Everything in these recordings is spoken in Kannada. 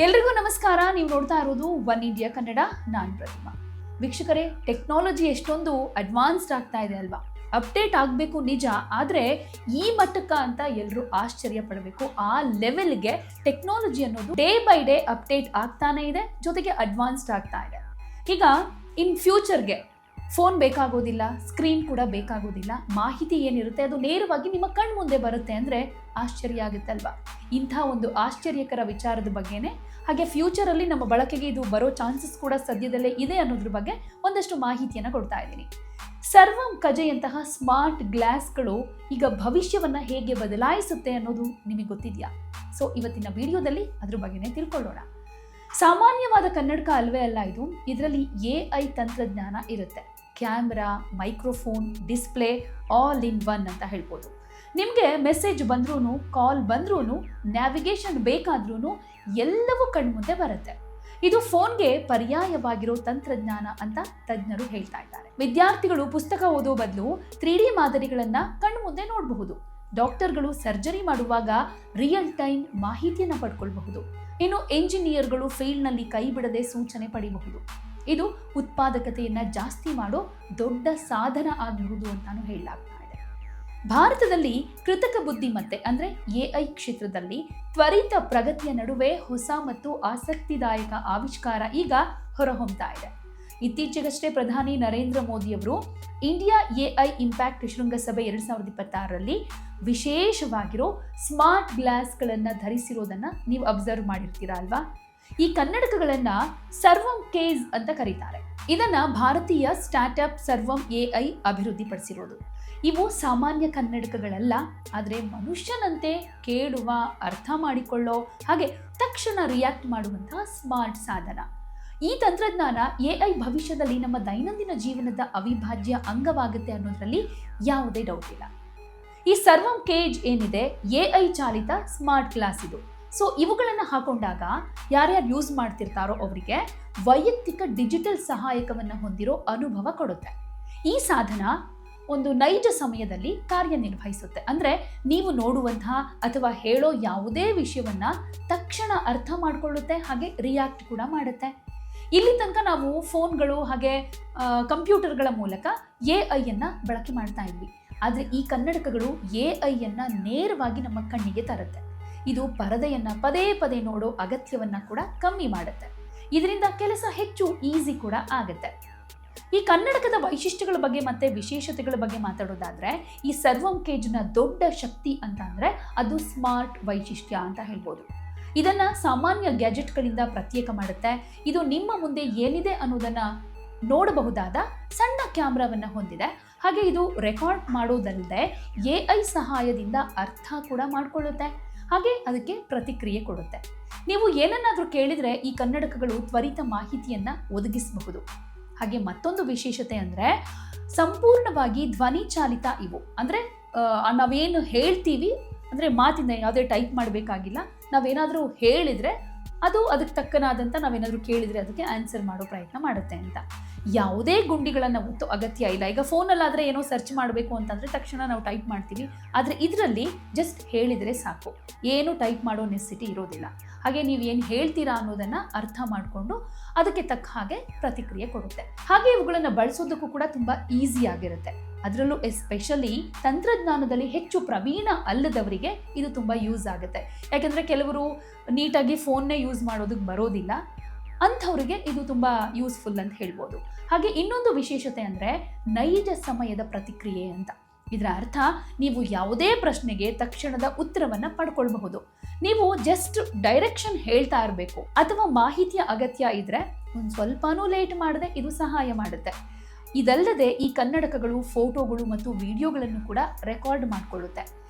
ಎಲ್ರಿಗೂ ನಮಸ್ಕಾರ. ನೀವು ನೋಡ್ತಾ ಇರೋದು ಒನ್ ಇಂಡಿಯಾ ಕನ್ನಡ. ನಾನು ಪ್ರತಿಮಾ. ವೀಕ್ಷಕರೇ, ಟೆಕ್ನಾಲಜಿ ಎಷ್ಟೊಂದು ಅಡ್ವಾನ್ಸ್ಡ್ ಆಗ್ತಾ ಇದೆ ಅಲ್ವಾ? ಅಪ್ಡೇಟ್ ಆಗಬೇಕು ನಿಜ, ಆದರೆ ಈ ಮಟ್ಟಕ್ಕ ಅಂತ ಎಲ್ಲರೂ ಆಶ್ಚರ್ಯ ಪಡಬೇಕು. ಆ ಲೆವೆಲ್ಗೆ ಟೆಕ್ನಾಲಜಿ ಅನ್ನೋದು ಡೇ ಬೈ ಡೇ ಅಪ್ಡೇಟ್ ಆಗ್ತಾನೆ ಇದೆ, ಜೊತೆಗೆ ಅಡ್ವಾನ್ಸ್ಡ್ ಆಗ್ತಾ ಇದೆ. ಈಗ ಇನ್ ಫ್ಯೂಚರ್ಗೆ ಫೋನ್ ಬೇಕಾಗೋದಿಲ್ಲ, ಸ್ಕ್ರೀನ್ ಕೂಡ ಬೇಕಾಗೋದಿಲ್ಲ. ಮಾಹಿತಿ ಏನಿರುತ್ತೆ ಅದು ನೇರವಾಗಿ ನಿಮ್ಮ ಕಣ್ಣು ಮುಂದೆ ಬರುತ್ತೆ ಅಂದರೆ ಆಶ್ಚರ್ಯ ಆಗುತ್ತೆ ಅಲ್ವಾ? ಇಂಥ ಒಂದು ಆಶ್ಚರ್ಯಕರ ವಿಚಾರದ ಬಗ್ಗೆನೇ, ಹಾಗೆ ಫ್ಯೂಚರಲ್ಲಿ ನಮ್ಮ ಬಳಕೆಗೆ ಇದು ಬರೋ ಚಾನ್ಸಸ್ ಕೂಡ ಸದ್ಯದಲ್ಲೇ ಇದೆ ಅನ್ನೋದ್ರ ಬಗ್ಗೆ ಒಂದಷ್ಟು ಮಾಹಿತಿಯನ್ನು ಕೊಡ್ತಾ ಇದ್ದೀನಿ. ಸರ್ವಂ ಕಜೆಯಂತಹ ಸ್ಮಾರ್ಟ್ ಗ್ಲಾಸ್ಗಳು ಈಗ ಭವಿಷ್ಯವನ್ನು ಹೇಗೆ ಬದಲಾಯಿಸುತ್ತೆ ಅನ್ನೋದು ನಿಮಗೆ ಗೊತ್ತಿದೆಯಾ? ಸೊ ಇವತ್ತಿನ ವಿಡಿಯೋದಲ್ಲಿ ಅದ್ರ ಬಗ್ಗೆನೇ ತಿಳ್ಕೊಳ್ಳೋಣ. ಸಾಮಾನ್ಯವಾದ ಕನ್ನಡಕ ಅಲ್ವೇ ಅಲ್ಲ ಇದು. ಇದರಲ್ಲಿ AI ತಂತ್ರಜ್ಞಾನ ಇರುತ್ತೆ. Camera, microphone, display all in one ಅಂತ ಹೇಳ್ಬೋದು. ನಿಮಗೆ ಮೆಸೇಜ್ ಬಂದ್ರೂ, ಕಾಲ್ ಬಂದ್ರೂ, ನ್ಯಾವಿಗೇಷನ್ ಬೇಕಾದ್ರೂ ಎಲ್ಲವೂ ಕಣ್ಮುಂದೆ ಬರುತ್ತೆ. ಇದು ಫೋನ್ಗೆ ಪರ್ಯಾಯವಾಗಿರೋ ತಂತ್ರಜ್ಞಾನ ಅಂತ ತಜ್ಞರು ಹೇಳ್ತಾ ಇದ್ದಾರೆ. ವಿದ್ಯಾರ್ಥಿಗಳು ಪುಸ್ತಕ ಓದೋ ಬದಲು 3D ಮಾದರಿಗಳನ್ನ ಕಣ್ಮುಂದೆ ನೋಡಬಹುದು. ಡಾಕ್ಟರ್ಗಳು ಸರ್ಜರಿ ಮಾಡುವಾಗ ರಿಯಲ್ ಟೈಮ್ ಮಾಹಿತಿಯನ್ನು ಪಡ್ಕೊಳ್ಬಹುದು. ಇನ್ನು ಎಂಜಿನಿಯರ್ಗಳು ಫೀಲ್ಡ್ನಲ್ಲಿ ಕೈ ಬಿಡದೆ ಸೂಚನೆ ಪಡೆಯಬಹುದು. ಇದು ಉತ್ಪಾದಕತೆಯನ್ನು ಜಾಸ್ತಿ ಮಾಡೋ ದೊಡ್ಡ ಸಾಧನ ಆಗಬಹುದು ಅಂತಾನು ಹೇಳಲಾಗ್ತಾ ಇದೆ. ಭಾರತದಲ್ಲಿ ಕೃತಕ ಬುದ್ಧಿಮತ್ತೆ ಅಂದರೆ AI ಕ್ಷೇತ್ರದಲ್ಲಿ ತ್ವರಿತ ಪ್ರಗತಿಯ ನಡುವೆ ಹೊಸ ಮತ್ತು ಆಸಕ್ತಿದಾಯಕ ಆವಿಷ್ಕಾರ ಈಗ ಹೊರಹೊಮ್ಮತಾ ಇದೆ. ಇತ್ತೀಚೆಗಷ್ಟೇ ಪ್ರಧಾನಿ ನರೇಂದ್ರ ಮೋದಿಯವರು ಇಂಡಿಯಾ AI ಇಂಪ್ಯಾಕ್ಟ್ ಶೃಂಗಸಭೆ 2026ರಲ್ಲಿ ವಿಶೇಷವಾಗಿರೋ ಸ್ಮಾರ್ಟ್ ಗ್ಲಾಸ್ಗಳನ್ನು ಧರಿಸಿರೋದನ್ನು ನೀವು ಅಬ್ಸರ್ವ್ ಮಾಡಿರ್ತೀರಾ ಅಲ್ವಾ? ಈ ಕನ್ನಡಕಗಳನ್ನು ಸರ್ವಂ ಕೇಸ್ ಅಂತ ಕರೀತಾರೆ. ಇದನ್ನ ಭಾರತೀಯ ಸ್ಟಾರ್ಟ್ಅಪ್ ಸರ್ವಂ AI ಅಭಿವೃದ್ಧಿಪಡಿಸಿರೋದು. ಇವು ಸಾಮಾನ್ಯ ಕನ್ನಡಕಗಳಲ್ಲ, ಆದರೆ ಮನುಷ್ಯನಂತೆ ಕೇಳುವ, ಅರ್ಥ ಮಾಡಿಕೊಳ್ಳೋ ಹಾಗೆ ತಕ್ಷಣ ರಿಯಾಕ್ಟ್ ಮಾಡುವಂತಹ ಸ್ಮಾರ್ಟ್ ಸಾಧನ. ಈ ತಂತ್ರಜ್ಞಾನ AI ಭವಿಷ್ಯದಲ್ಲಿ ನಮ್ಮ ದೈನಂದಿನ ಜೀವನದ ಅವಿಭಾಜ್ಯ ಅಂಗವಾಗುತ್ತೆ ಅನ್ನೋದ್ರಲ್ಲಿ ಯಾವುದೇ ಡೌಟ್ ಇಲ್ಲ. ಈ ಸರ್ವಂ ಕೇಜ್ ಏನಿದೆ AI ಚಾಲಿತ ಸ್ಮಾರ್ಟ್ ಗ್ಲಾಸ್ ಇದು. ಸೊ ಇವುಗಳನ್ನು ಹಾಕೊಂಡಾಗ ಯಾರ್ಯಾರು ಯೂಸ್ ಮಾಡ್ತಿರ್ತಾರೋ ಅವರಿಗೆ ವೈಯಕ್ತಿಕ ಡಿಜಿಟಲ್ ಸಹಾಯಕವನ್ನು ಹೊಂದಿರೋ ಅನುಭವ ಕೊಡುತ್ತೆ. ಈ ಸಾಧನ ಒಂದು ನೈಜ ಸಮಯದಲ್ಲಿ ಕಾರ್ಯನಿರ್ವಹಿಸುತ್ತೆ. ಅಂದರೆ ನೀವು ನೋಡುವಂತಹ ಅಥವಾ ಹೇಳೋ ಯಾವುದೇ ವಿಷಯವನ್ನ ತಕ್ಷಣ ಅರ್ಥ ಮಾಡಿಕೊಳ್ಳುತ್ತೆ, ಹಾಗೆ ರಿಯಾಕ್ಟ್ ಕೂಡ ಮಾಡುತ್ತೆ. ಇಲ್ಲಿ ತನಕ ನಾವು ಫೋನ್ಗಳು ಹಾಗೆ ಕಂಪ್ಯೂಟರ್ಗಳ ಮೂಲಕ AIಯನ್ನು ಬಳಕೆ ಮಾಡ್ತಾ ಇದ್ವಿ. ಆದರೆ ಈ ಕನ್ನಡಕಗಳು AIಯನ್ನು ನೇರವಾಗಿ ನಮ್ಮ ಕಣ್ಣಿಗೆ ತರುತ್ತೆ. ಇದು ಪರದೆಯನ್ನು ಪದೇ ಪದೇ ನೋಡೋ ಅಗತ್ಯವನ್ನು ಕೂಡ ಕಮ್ಮಿ ಮಾಡುತ್ತೆ. ಇದರಿಂದ ಕೆಲಸ ಹೆಚ್ಚು ಈಸಿ ಕೂಡ ಆಗುತ್ತೆ. ಈ ಕನ್ನಡಕದ ವೈಶಿಷ್ಟ್ಯಗಳ ಬಗ್ಗೆ ಮತ್ತೆ ವಿಶೇಷತೆಗಳ ಬಗ್ಗೆ ಮಾತಾಡೋದಾದ್ರೆ, ಈ ಸರ್ವಂ ಕೇಜ್ನ ದೊಡ್ಡ ಶಕ್ತಿ ಅಂತ ಅಂದರೆ ಅದು ಸ್ಮಾರ್ಟ್ ವೈಶಿಷ್ಟ್ಯ ಅಂತ ಹೇಳ್ಬೋದು. ಇದನ್ನ ಸಾಮಾನ್ಯ ಗ್ಯಾಜೆಟ್ಗಳಿಂದ ಪ್ರತ್ಯೇಕ ಮಾಡುತ್ತೆ. ಇದು ನಿಮ್ಮ ಮುಂದೆ ಏನಿದೆ ಅನ್ನೋದನ್ನ ನೋಡಬಹುದಾದ ಸಣ್ಣ ಕ್ಯಾಮ್ರಾವನ್ನು ಹೊಂದಿದೆ. ಹಾಗೆ ಇದು ರೆಕಾರ್ಡ್ ಮಾಡೋದಲ್ಲದೆ AI ಸಹಾಯದಿಂದ ಅರ್ಥ ಕೂಡ ಮಾಡಿಕೊಳ್ಳುತ್ತೆ, ಹಾಗೆ ಅದಕ್ಕೆ ಪ್ರತಿಕ್ರಿಯೆ ಕೊಡುತ್ತೆ. ನೀವು ಏನನ್ನಾದರೂ ಕೇಳಿದರೆ ಈ ಕನ್ನಡಕಗಳು ತ್ವರಿತ ಮಾಹಿತಿಯನ್ನು ಒದಗಿಸಬಹುದು. ಹಾಗೆ ಮತ್ತೊಂದು ವಿಶೇಷತೆ ಅಂದರೆ ಸಂಪೂರ್ಣವಾಗಿ ಧ್ವನಿ ಚಾಲಿತ ಇವು. ಅಂದರೆ ನಾವೇನು ಹೇಳ್ತೀವಿ ಅಂದರೆ ಮಾತಿಂದ ಯಾವುದೇ ಟೈಪ್ ಮಾಡಬೇಕಾಗಿಲ್ಲ. ನಾವೇನಾದರೂ ಹೇಳಿದರೆ ಅದು ಅದಕ್ಕೆ ತಕ್ಕನಾದಂಥ ನಾವೇನಾದರೂ ಕೇಳಿದರೆ ಅದಕ್ಕೆ ಆನ್ಸರ್ ಮಾಡೋ ಪ್ರಯತ್ನ ಮಾಡುತ್ತೆ ಅಂತ. ಯಾವುದೇ ಗುಂಡಿಗಳನ್ನು ಒತ್ತೋ ಅಗತ್ಯ ಇಲ್ಲ. ಈಗ ಫೋನಲ್ಲಾದರೆ ಏನೋ ಸರ್ಚ್ ಮಾಡಬೇಕು ಅಂತಂದರೆ ತಕ್ಷಣ ನಾವು ಟೈಪ್ ಮಾಡ್ತೀವಿ, ಆದರೆ ಇದರಲ್ಲಿ ಜಸ್ಟ್ ಹೇಳಿದರೆ ಸಾಕು, ಏನು ಟೈಪ್ ಮಾಡೋ ನೆಸಿಟಿ ಇರೋದಿಲ್ಲ. ಹಾಗೆ ನೀವು ಏನು ಹೇಳ್ತೀರಾ ಅನ್ನೋದನ್ನು ಅರ್ಥ ಮಾಡಿಕೊಂಡು ಅದಕ್ಕೆ ತಕ್ಕ ಹಾಗೆ ಪ್ರತಿಕ್ರಿಯೆ ಕೊಡುತ್ತೆ. ಹಾಗೆ ಇವುಗಳನ್ನು ಬಳಸೋದಕ್ಕೂ ಕೂಡ ತುಂಬ ಈಸಿ ಆಗಿರುತ್ತೆ. ಅದರಲ್ಲೂ ಎಸ್ಪೆಷಲಿ ತಂತ್ರಜ್ಞಾನದಲ್ಲಿ ಹೆಚ್ಚು ಪ್ರವೀಣ ಅಲ್ಲದವರಿಗೆ ಇದು ತುಂಬ ಯೂಸ್ ಆಗುತ್ತೆ. ಯಾಕೆಂದರೆ ಕೆಲವರು ನೀಟಾಗಿ ಫೋನ್ನೇ ಯೂಸ್ ಮಾಡೋದಕ್ಕೆ ಬರೋದಿಲ್ಲ, ಅಂಥವ್ರಿಗೆ ಇದು ತುಂಬ ಯೂಸ್ಫುಲ್ ಅಂತ ಹೇಳ್ಬೋದು. ಹಾಗೆ ಇನ್ನೊಂದು ವಿಶೇಷತೆ ಅಂದರೆ ನೈಜ ಸಮಯದ ಪ್ರತಿಕ್ರಿಯೆ ಅಂತ. ಇದರ ಅರ್ಥ ನೀವು ಯಾವುದೇ ಪ್ರಶ್ನೆಗೆ ತಕ್ಷಣದ ಉತ್ತರವನ್ನು ಪಡ್ಕೊಳ್ಬಹುದು. ನೀವು ಜಸ್ಟ್ ಡೈರೆಕ್ಷನ್ ಹೇಳ್ತಾ ಇರಬೇಕು ಅಥವಾ ಮಾಹಿತಿಯ ಅಗತ್ಯ ಇದ್ರೆ ಒಂದು ಸ್ವಲ್ಪನೂ ಲೇಟ್ ಮಾಡದೆ ಇದು ಸಹಾಯ ಮಾಡುತ್ತೆ. ಇದಲ್ಲದೆ ಈ ಕನ್ನಡಕಗಳು ಫೋಟೋಗಳು ಮತ್ತು ವಿಡಿಯೋಗಳನ್ನು ಕೂಡ ರೆಕಾರ್ಡ್ ಮಾಡಿಕೊಳ್ಳುತ್ತೆ.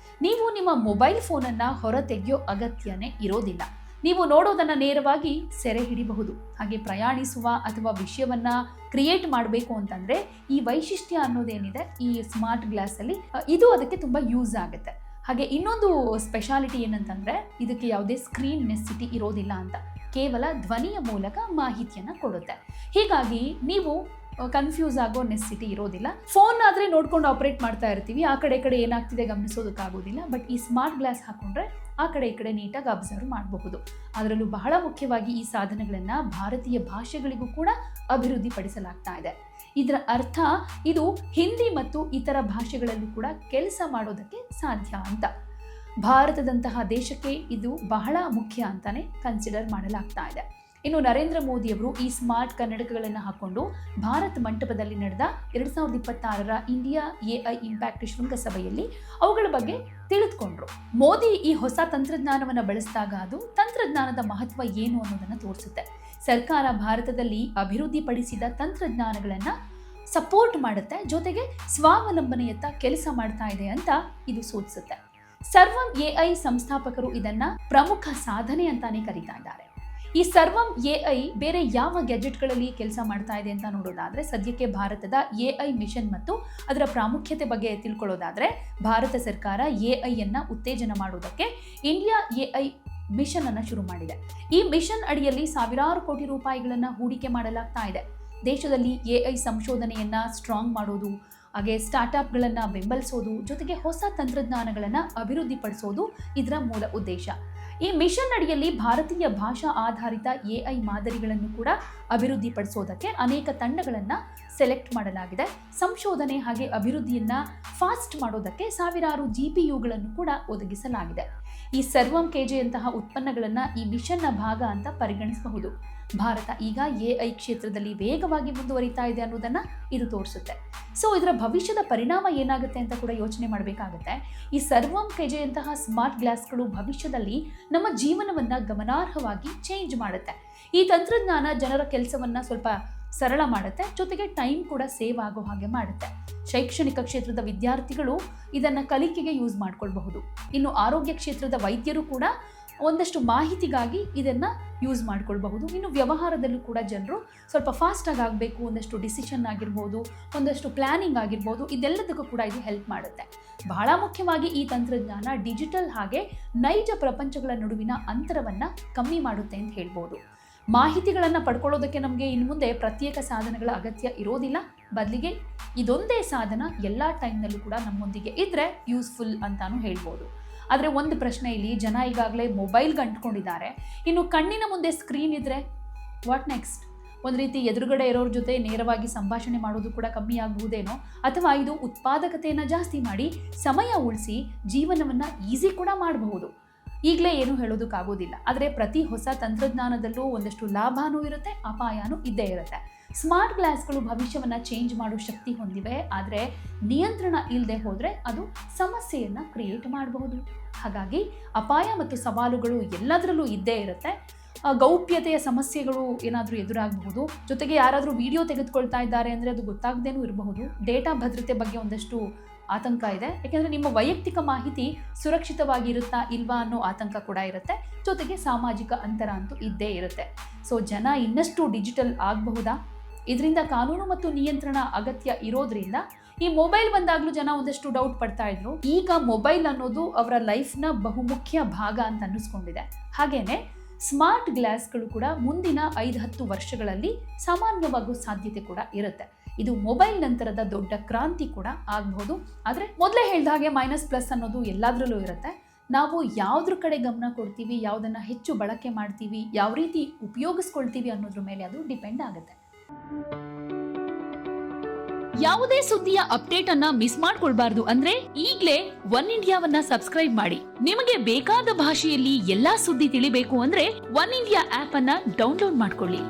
ನೀವು ನಿಮ್ಮ ಮೊಬೈಲ್ ಫೋನನ್ನು ಹೊರ ತೆಗೆಯೋ ಅಗತ್ಯನೇ ಇರೋದಿಲ್ಲ. ನೀವು ನೋಡೋದನ್ನು ನೇರವಾಗಿ ಸೆರೆ ಹಿಡಿಬಹುದು. ಹಾಗೆ ಪ್ರಯಾಣಿಸುವ ಅಥವಾ ವಿಷಯವನ್ನು ಕ್ರಿಯೇಟ್ ಮಾಡಬೇಕು ಅಂತಂದರೆ ಈ ವೈಶಿಷ್ಟ್ಯ ಅನ್ನೋದೇನಿದೆ ಈ ಸ್ಮಾರ್ಟ್ ಗ್ಲಾಸಲ್ಲಿ ಇದು ಅದಕ್ಕೆ ತುಂಬ ಯೂಸ್ ಆಗುತ್ತೆ. ಹಾಗೆ ಇನ್ನೊಂದು ಸ್ಪೆಷಾಲಿಟಿ ಏನಂತಂದರೆ ಇದಕ್ಕೆ ಯಾವುದೇ ಸ್ಕ್ರೀನ್ ನೆಸಿಟಿ ಇರೋದಿಲ್ಲ ಅಂತ, ಕೇವಲ ಧ್ವನಿಯ ಮೂಲಕ ಮಾಹಿತಿಯನ್ನು ಕೊಡುತ್ತೆ. ಹೀಗಾಗಿ ನೀವು ಕನ್ಫ್ಯೂಸ್ ಆಗೋ ನೆಸಿಟಿ ಇರೋದಿಲ್ಲ. ಫೋನ್ ಆದ್ರೆ ನೋಡ್ಕೊಂಡು ಆಪರೇಟ್ ಮಾಡ್ತಾ ಇರ್ತೀವಿ, ಆ ಕಡೆ ಏನಾಗ್ತಿದೆ ಗಮನಿಸೋದಕ್ಕಾಗೋದಿಲ್ಲ. ಬಟ್ ಈ ಸ್ಮಾರ್ಟ್ ಗ್ಲಾಸ್ ಹಾಕೊಂಡ್ರೆ ಆ ಕಡೆ ಈ ಕಡೆ ನೀಟಾಗಿ ಅಬ್ಸರ್ವ್ ಮಾಡಬಹುದು. ಅದರಲ್ಲೂ ಬಹಳ ಮುಖ್ಯವಾಗಿ ಈ ಸಾಧನಗಳನ್ನ ಭಾರತೀಯ ಭಾಷೆಗಳಿಗೂ ಕೂಡ ಅಭಿವೃದ್ಧಿ ಪಡಿಸಲಾಗ್ತಾ ಇದೆ. ಇದರ ಅರ್ಥ ಇದು ಹಿಂದಿ ಮತ್ತು ಇತರ ಭಾಷೆಗಳಲ್ಲೂ ಕೂಡ ಕೆಲಸ ಮಾಡೋದಕ್ಕೆ ಸಾಧ್ಯ ಅಂತ. ಭಾರತದಂತಹ ದೇಶಕ್ಕೆ ಇದು ಬಹಳ ಮುಖ್ಯ ಅಂತಾನೆ ಕನ್ಸಿಡರ್ ಮಾಡಲಾಗ್ತಾ ಇದೆ. ಇನ್ನು ನರೇಂದ್ರ ಮೋದಿ ಅವರು ಈ ಸ್ಮಾರ್ಟ್ ಕನ್ನಡಕಗಳನ್ನು ಹಾಕೊಂಡು ಭಾರತ್ ಮಂಟಪದಲ್ಲಿ ನಡೆದ 2026ರ ಇಂಡಿಯಾ ಎಐ ಇಂಪ್ಯಾಕ್ಟ್ ಶೃಂಗಸಭೆಯಲ್ಲಿ ಅವುಗಳ ಬಗ್ಗೆ ತಿಳಿದುಕೊಂಡ್ರು. ಮೋದಿ ಈ ಹೊಸ ತಂತ್ರಜ್ಞಾನವನ್ನು ಬಳಸಿದಾಗ ಅದು ತಂತ್ರಜ್ಞಾನದ ಮಹತ್ವ ಏನು ಅನ್ನೋದನ್ನು ತೋರಿಸುತ್ತೆ. ಸರ್ಕಾರ ಭಾರತದಲ್ಲಿ ಅಭಿವೃದ್ಧಿಪಡಿಸಿದ ತಂತ್ರಜ್ಞಾನಗಳನ್ನು ಸಪೋರ್ಟ್ ಮಾಡುತ್ತೆ, ಜೊತೆಗೆ ಸ್ವಾವಲಂಬನೆಯತ್ತ ಕೆಲಸ ಮಾಡ್ತಾ ಇದೆ ಅಂತ ಇದು ಸೂಚಿಸುತ್ತೆ. ಸರ್ವಂ ಎಐ ಸಂಸ್ಥಾಪಕರು ಇದನ್ನ ಪ್ರಮುಖ ಸಾಧನೆ ಅಂತಾನೆ ಕರೀತಾ ಇದ್ದಾರೆ. ಈ ಸರ್ವಂ ಎಐ ಬೇರೆ ಯಾವ ಗ್ಯಾಜೆಟ್ಗಳಲ್ಲಿ ಕೆಲಸ ಮಾಡ್ತಾ ಇದೆ ಅಂತ ನೋಡೋದಾದ್ರೆ, ಸದ್ಯಕ್ಕೆ ಭಾರತದ ಎಐ ಮಿಷನ್ ಮತ್ತು ಅದರ ಪ್ರಾಮುಖ್ಯತೆ ಬಗ್ಗೆ ತಿಳ್ಕೊಳ್ಳೋದಾದ್ರೆ, ಭಾರತ ಸರ್ಕಾರ ಎಐ ಅನ್ನ ಉತ್ತೇಜನ ಮಾಡುವುದಕ್ಕೆ ಇಂಡಿಯಾ ಎಐ ಮಿಷನ್ ಅನ್ನ ಶುರು ಮಾಡಿದೆ. ಈ ಮಿಷನ್ ಅಡಿಯಲ್ಲಿ ಸಾವಿರಾರು ಕೋಟಿ ರೂಪಾಯಿಗಳನ್ನ ಹೂಡಿಕೆ ಮಾಡಲಾಗ್ತಾ ಇದೆ. ದೇಶದಲ್ಲಿ ಎಐ ಸಂಶೋಧನೆಯನ್ನ ಸ್ಟ್ರಾಂಗ್ ಮಾಡೋದು, ಹಾಗೆ ಸ್ಟಾರ್ಟ್ಅಪ್ಗಳನ್ನು ಬೆಂಬಲಿಸೋದು, ಜೊತೆಗೆ ಹೊಸ ತಂತ್ರಜ್ಞಾನಗಳನ್ನು ಅಭಿವೃದ್ಧಿಪಡಿಸೋದು ಇದರ ಮೂಲ ಉದ್ದೇಶ. ಈ ಮಿಷನ್ ಅಡಿಯಲ್ಲಿ ಭಾರತೀಯ ಭಾಷಾ ಆಧಾರಿತ ಎಐ ಮಾದರಿಗಳನ್ನು ಕೂಡ ಅಭಿವೃದ್ಧಿಪಡಿಸೋದಕ್ಕೆ ಅನೇಕ ತಂಡಗಳನ್ನು ಸೆಲೆಕ್ಟ್ ಮಾಡಲಾಗಿದೆ. ಸಂಶೋಧನೆ ಹಾಗೆ ಅಭಿವೃದ್ಧಿಯನ್ನ ಫಾಸ್ಟ್ ಮಾಡೋದಕ್ಕೆ ಸಾವಿರಾರು GPUಗಳನ್ನು ಕೂಡ ಒದಗಿಸಲಾಗಿದೆ. ಈ ಸರ್ವಂ ಕೆಜೆಯಂತಹ ಉತ್ಪನ್ನಗಳನ್ನು ಈ ಮಿಷನ್ನ ಭಾಗ ಅಂತ ಪರಿಗಣಿಸಬಹುದು. ಭಾರತ ಈಗ ಎಐ ಕ್ಷೇತ್ರದಲ್ಲಿ ವೇಗವಾಗಿ ಮುಂದುವರಿತಾ ಇದೆ ಅನ್ನೋದನ್ನ ಇದು ತೋರಿಸುತ್ತೆ. ಸೊ ಇದರ ಭವಿಷ್ಯದ ಪರಿಣಾಮ ಏನಾಗುತ್ತೆ ಅಂತ ಕೂಡ ಯೋಚನೆ ಮಾಡಬೇಕಾಗುತ್ತೆ. ಈ ಸರ್ವಂ ಕೆಜೆಯಂತಹ ಸ್ಮಾರ್ಟ್ ಗ್ಲಾಸ್ಗಳು ಭವಿಷ್ಯದಲ್ಲಿ ನಮ್ಮ ಜೀವನವನ್ನ ಗಮನಾರ್ಹವಾಗಿ ಚೇಂಜ್ ಮಾಡುತ್ತೆ. ಈ ತಂತ್ರಜ್ಞಾನ ಜನರ ಕೆಲಸವನ್ನ ಸ್ವಲ್ಪ ಸರಳ ಮಾಡುತ್ತೆ, ಜೊತೆಗೆ ಟೈಮ್ ಕೂಡ ಸೇವ್ ಆಗೋ ಹಾಗೆ ಮಾಡುತ್ತೆ. ಶೈಕ್ಷಣಿಕ ಕ್ಷೇತ್ರದ ವಿದ್ಯಾರ್ಥಿಗಳು ಇದನ್ನ ಕಲಿಕೆಗೆ ಯೂಸ್ ಮಾಡ್ಕೊಳ್ಬಹುದು. ಇನ್ನು ಆರೋಗ್ಯ ಕ್ಷೇತ್ರದ ವೈದ್ಯರು ಕೂಡ ಒಂದಷ್ಟು ಮಾಹಿತಿಗಾಗಿ ಇದನ್ನ ಯೂಸ್ ಮಾಡ್ಕೊಳ್ಬಹುದು. ಇನ್ನು ವ್ಯವಹಾರದಲ್ಲೂ ಕೂಡ ಜನರು ಸ್ವಲ್ಪ ಫಾಸ್ಟಾಗಿ ಆಗಬೇಕು, ಒಂದಷ್ಟು ಡಿಸಿಷನ್ ಆಗಿರ್ಬೋದು, ಒಂದಷ್ಟು ಪ್ಲಾನಿಂಗ್ ಆಗಿರ್ಬೋದು, ಇದೆಲ್ಲದಕ್ಕೂ ಕೂಡ ಇದು ಹೆಲ್ಪ್ ಮಾಡುತ್ತೆ. ಬಹಳ ಮುಖ್ಯವಾಗಿ ಈ ತಂತ್ರಜ್ಞಾನ ಡಿಜಿಟಲ್ ಹಾಗೆ ನೈಜ ಪ್ರಪಂಚಗಳ ನಡುವಿನ ಅಂತರವನ್ನು ಕಮ್ಮಿ ಮಾಡುತ್ತೆ ಅಂತ ಹೇಳ್ಬೋದು. ಮಾಹಿತಿಗಳನ್ನು ಪಡ್ಕೊಳ್ಳೋದಕ್ಕೆ ನಮಗೆ ಇನ್ನು ಮುಂದೆ ಪ್ರತ್ಯೇಕ ಸಾಧನಗಳ ಅಗತ್ಯ ಇರೋದಿಲ್ಲ. ಬದಲಿಗೆ ಇದೊಂದೇ ಸಾಧನ ಎಲ್ಲ ಟೈಮ್ನಲ್ಲೂ ಕೂಡ ನಮ್ಮೊಂದಿಗೆ ಇದ್ರೆ ಯೂಸ್ಫುಲ್ ಅಂತಾನು ಹೇಳ್ಬೋದು. ಆದರೆ ಒಂದು ಪ್ರಶ್ನೆ ಇಲ್ಲಿ, ಜನ ಈಗಾಗಲೇ ಮೊಬೈಲ್ಗೆ ಅಂಟ್ಕೊಂಡಿದ್ದಾರೆ, ಇನ್ನು ಕಣ್ಣಿನ ಮುಂದೆ ಸ್ಕ್ರೀನ್ ಇದ್ರೆ ವಾಟ್ ನೆಕ್ಸ್ಟ್? ಒಂದು ರೀತಿ ಎದುರುಗಡೆ ಇರೋರ ಜೊತೆ ನೇರವಾಗಿ ಸಂಭಾಷಣೆ ಮಾಡೋದು ಕೂಡ ಕಮ್ಮಿ ಆಗಬಹುದೇನೋ, ಅಥವಾ ಇದು ಉತ್ಪಾದಕತೆಯನ್ನು ಜಾಸ್ತಿ ಮಾಡಿ ಸಮಯ ಉಳಿಸಿ ಜೀವನವನ್ನು ಈಸಿ ಕೂಡ ಮಾಡಬಹುದು. ಈಗಲೇ ಏನು ಹೇಳೋದಕ್ಕಾಗೋದಿಲ್ಲ. ಆದರೆ ಪ್ರತಿ ಹೊಸ ತಂತ್ರಜ್ಞಾನದಲ್ಲೂ ಒಂದಷ್ಟು ಲಾಭನೂ ಇರುತ್ತೆ, ಅಪಾಯನೂ ಇದ್ದೇ ಇರುತ್ತೆ. ಸ್ಮಾರ್ಟ್ ಗ್ಲಾಸ್ಗಳು ಭವಿಷ್ಯವನ್ನು ಚೇಂಜ್ ಮಾಡೋ ಶಕ್ತಿ ಹೊಂದಿವೆ, ಆದರೆ ನಿಯಂತ್ರಣ ಇಲ್ಲದೆ ಹೋದರೆ ಅದು ಸಮಸ್ಯೆಯನ್ನು ಕ್ರಿಯೇಟ್ ಮಾಡಬಹುದು. ಹಾಗಾಗಿ ಅಪಾಯ ಮತ್ತು ಸವಾಲುಗಳು ಎಲ್ಲದರಲ್ಲೂ ಇದ್ದೇ ಇರುತ್ತೆ. ಗೌಪ್ಯತೆಯ ಸಮಸ್ಯೆಗಳು ಏನಾದರೂ ಎದುರಾಗಬಹುದು, ಜೊತೆಗೆ ಯಾರಾದರೂ ವಿಡಿಯೋ ತೆಗೆದುಕೊಳ್ತಾ ಇದ್ದಾರೆ ಅಂದರೆ ಅದು ಗೊತ್ತಾಗದೇನೂ ಇರಬಹುದು. ಡೇಟಾ ಭದ್ರತೆ ಬಗ್ಗೆ ಒಂದಷ್ಟು ಆತಂಕ ಇದೆ, ಯಾಕೆಂದರೆ ನಿಮ್ಮ ವೈಯಕ್ತಿಕ ಮಾಹಿತಿ ಸುರಕ್ಷಿತವಾಗಿರುತ್ತಾ ಇಲ್ವಾ ಅನ್ನೋ ಆತಂಕ ಕೂಡ ಇರುತ್ತೆ. ಜೊತೆಗೆ ಸಾಮಾಜಿಕ ಅಂತರ ಅಂತೂ ಇದ್ದೇ ಇರುತ್ತೆ. ಸೊ ಜನ ಇನ್ನಷ್ಟು ಡಿಜಿಟಲ್ ಆಗಬಹುದಾ? ಇದರಿಂದ ಕಾನೂನು ಮತ್ತು ನಿಯಂತ್ರಣ ಅಗತ್ಯ ಇರೋದ್ರಿಂದ ಈ ಮೊಬೈಲ್ ಬಂದಾಗಲೂ ಜನ ಒಂದಷ್ಟು ಡೌಟ್ ಪಡ್ತಾ ಇದ್ರು. ಈಗ ಮೊಬೈಲ್ ಅನ್ನೋದು ಅವರ ಲೈಫ್ನ ಬಹುಮುಖ್ಯ ಭಾಗ ಅಂತ ಅನ್ನಿಸ್ಕೊಂಡಿದೆ. ಹಾಗೇನೆ ಸ್ಮಾರ್ಟ್ ಗ್ಲಾಸ್ಗಳು ಕೂಡ ಮುಂದಿನ 5-10 ವರ್ಷಗಳಲ್ಲಿ ಸಾಮಾನ್ಯವಾಗುವ ಸಾಧ್ಯತೆ ಕೂಡ ಇರುತ್ತೆ. ಇದು ಮೊಬೈಲ್ ನಂತರದ ದೊಡ್ಡ ಕ್ರಾಂತಿ ಕೂಡ ಆಗಬಹುದು. ಆದರೆ ಮೊದಲೇ ಹೇಳಿದ ಹಾಗೆ ಮೈನಸ್ ಪ್ಲಸ್ ಅನ್ನೋದು ಎಲ್ಲದರಲ್ಲೂ ಇರುತ್ತೆ. ನಾವು ಯಾವುದ್ರ ಕಡೆ ಗಮನ ಕೊಡ್ತೀವಿ, ಯಾವುದನ್ನು ಹೆಚ್ಚು ಬಳಕೆ ಮಾಡ್ತೀವಿ, ಯಾವ ರೀತಿ ಉಪಯೋಗಿಸ್ಕೊಳ್ತೀವಿ ಅನ್ನೋದ್ರ ಮೇಲೆ ಅದು ಡಿಪೆಂಡ್ ಆಗುತ್ತೆ. ಯಾವುದೇ ಸುದ್ದಿಯ ಅಪ್ಡೇಟ್ ಅನ್ನ ಮಿಸ್ ಮಾಡ್ಕೊಳ್ಬಾರ್ದು ಅಂದ್ರೆ ಈಗಲೇ ಒನ್ ಇಂಡಿಯಾವನ್ನ ಸಬ್ಸ್ಕ್ರೈಬ್ ಮಾಡಿ. ನಿಮಗೆ ಬೇಕಾದ ಭಾಷೆಯಲ್ಲಿ ಎಲ್ಲಾ ಸುದ್ದಿ ತಿಳಿಬೇಕು ಅಂದ್ರೆ ಒನ್ ಇಂಡಿಯಾ ಆಪ್ ಅನ್ನ ಡೌನ್ಲೋಡ್ ಮಾಡ್ಕೊಳ್ಳಿ.